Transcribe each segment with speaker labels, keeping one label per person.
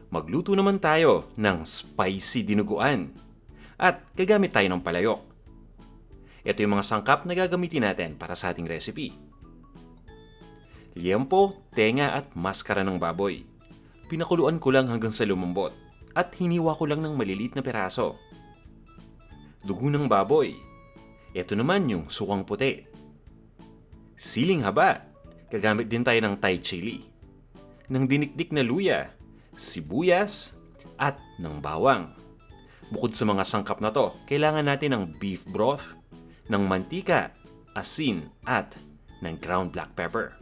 Speaker 1: Magluto naman tayo ng spicy dinuguan. At gagamit tayo ng palayok. Ito yung mga sangkap na gagamitin natin para sa ating recipe. Liempo, tenga at maskara ng baboy. Pinakuluan ko lang hanggang sa lumambot at hiniwa ko lang ng maliliit na peraso. Dugo ng baboy. Ito naman yung sukang puti. Siling haba. Gagamit din tayo ng Thai chili. Ng dinikdik na luya, sibuyas, at ng bawang. Bukod sa mga sangkap na to, kailangan natin ng beef broth, ng mantika, asin, at ng ground black pepper.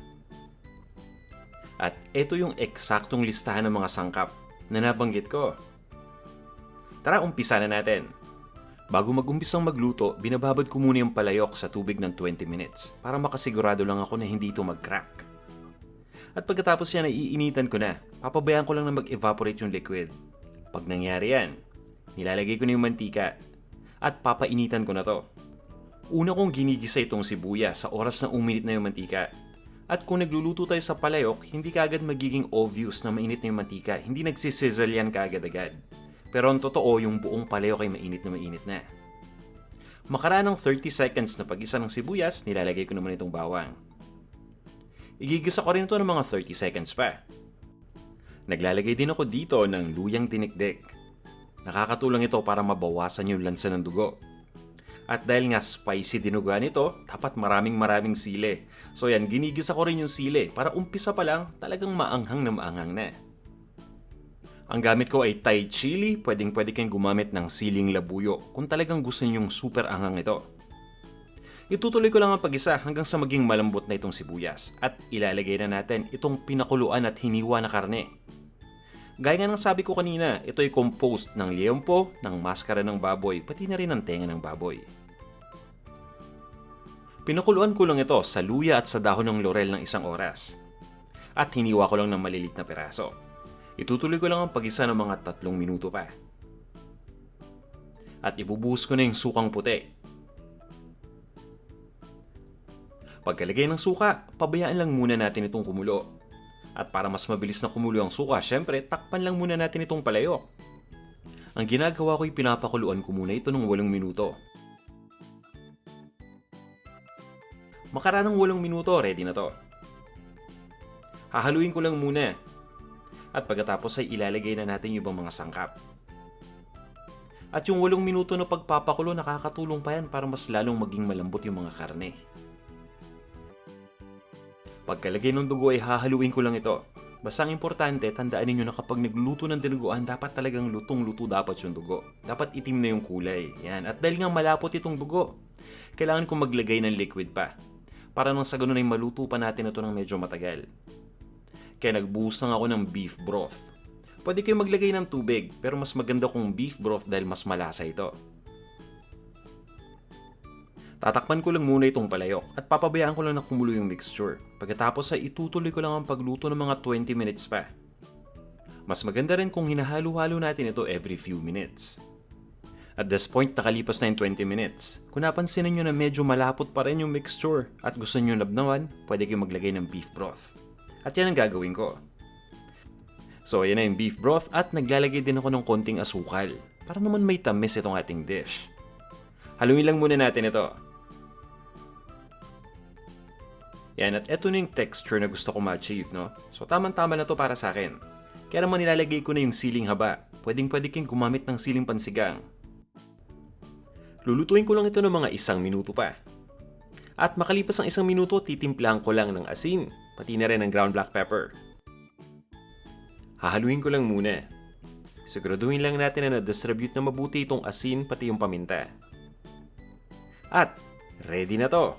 Speaker 1: At ito yung eksaktong listahan ng mga sangkap na nabanggit ko. Tara, umpisa na natin. Bago mag-umpisang magluto, binababad ko muna yung palayok sa tubig ng 20 minutes para makasigurado lang ako na hindi ito mag-crack. At pagkatapos yan ay iinitan ko na, papabayaan ko lang na mag-evaporate yung liquid. Pag nangyari yan, nilalagay ko na yung mantika at papainitan ko na to. Una kong ginigisa itong sibuya sa oras na uminit na yung mantika. At kung nagluluto tayo sa palayok, hindi kaagad magiging obvious na mainit na yung mantika, hindi nagsisizzle yan kaagad-agad. Pero ang totoo, yung buong palayok ay mainit na mainit na. Makaraan ng 30 seconds na pag-isa ng sibuyas, nilalagay ko naman itong bawang. Igigisa ko rin ito ng mga 30 seconds pa. Naglalagay din ako dito ng luyang tinikdik. Nakakatulong ito para mabawasan yung lansa ng dugo. At dahil nga spicy dinuguan ito, dapat maraming sili. So yan, ginigisa ko rin yung sili para umpisa pa lang talagang maanghang na. Ang gamit ko ay Thai chili, pwede kayong gumamit ng siling labuyo kung talagang gusto niyo yung super anghang ito. Itutuloy ko lang ang pag-isa hanggang sa maging malambot na itong sibuyas at ilalagay na natin itong pinakuluan at hiniwa na karne. Gaya nga ng sabi ko kanina, ito ay composed ng liempo, ng maskara ng baboy, pati na rin ng tenga ng baboy. Pinakuluan ko lang ito sa luya at sa dahon ng laurel ng 1 oras. At hiniwa ko lang ng malilit na peraso. Itutuloy ko lang ang pag-isa ng mga 3 minuto pa. At ibubuhos ko na yung sukang puti. Pagkalagay ng suka, pabayaan lang muna natin itong kumulo. At para mas mabilis na kumulo ang suka, syempre, takpan lang muna natin itong palayok. Ang ginagawa ko ay pinapakuluan ko muna ito ng 8 minuto. Makaraan ng 8 minuto, ready na to. Hahaluin ko lang muna. At pagkatapos ay ilalagay na natin yung ibang mga sangkap. At yung 8 minuto na pagpapakulo, nakakatulong pa yan para mas lalong maging malambot yung mga karne. Pagkalagay ng dugo ay hahaluin ko lang ito. Basta ang importante, tandaan ninyo na kapag nagluto ng dinuguan, dapat talagang lutong-luto dapat yung dugo. Dapat itim na yung kulay. Yan. At dahil nga malapot itong dugo, kailangan kong maglagay ng liquid pa. Para nang sa ganun ay maluto pa natin ito ng medyo matagal. Kaya nagbuhos lang ako ng beef broth. Pwede kayo maglagay ng tubig, pero mas maganda kung beef broth dahil mas malasa ito. Tatakpan ko lang muna itong palayok at papabayaan ko lang na kumulo yung mixture. Pagkatapos ay itutuloy ko lang ang pagluto ng mga 20 minutes pa. Mas maganda rin kung hinahalo-halo natin ito every few minutes. At this point, nakalipas na yung 20 minutes. Kung napansin niyo na medyo malapot pa rin yung mixture at gusto niyo nabnawan, pwede kayo maglagay ng beef broth. At yan ang gagawin ko. So, ayan na yung beef broth at naglalagay din ako ng konting asukal para naman may tamis itong ating dish. Haluin lang muna natin ito. Yan, at eto na yung texture na gusto ko ma-achieve, no? So, tamang-tama na to para sa akin. Kaya naman nilalagay ko na yung siling haba. Pwede kayong gumamit ng siling pansigang. Lulutuin ko lang ito ng mga 1 minuto pa. At makalipas ang 1 minuto, titimplahan ko lang ng asin, pati na rin ng ground black pepper. Hahaluin ko lang muna. Siguraduhin lang natin na na-distribute na mabuti itong asin pati yung paminta. At ready na to.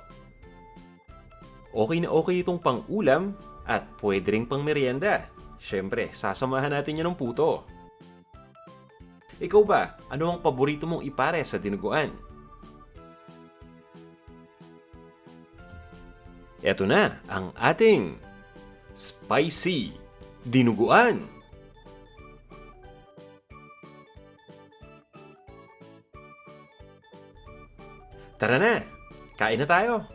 Speaker 1: Okay na okay itong pang-ulam at pwede rin pang merienda. Siyempre, sasamahan natin yan ng puto. Ikaw ba, ano ang paborito mong ipare sa dinuguan? Eto na ang ating spicy dinuguan. Tara na, kain na tayo!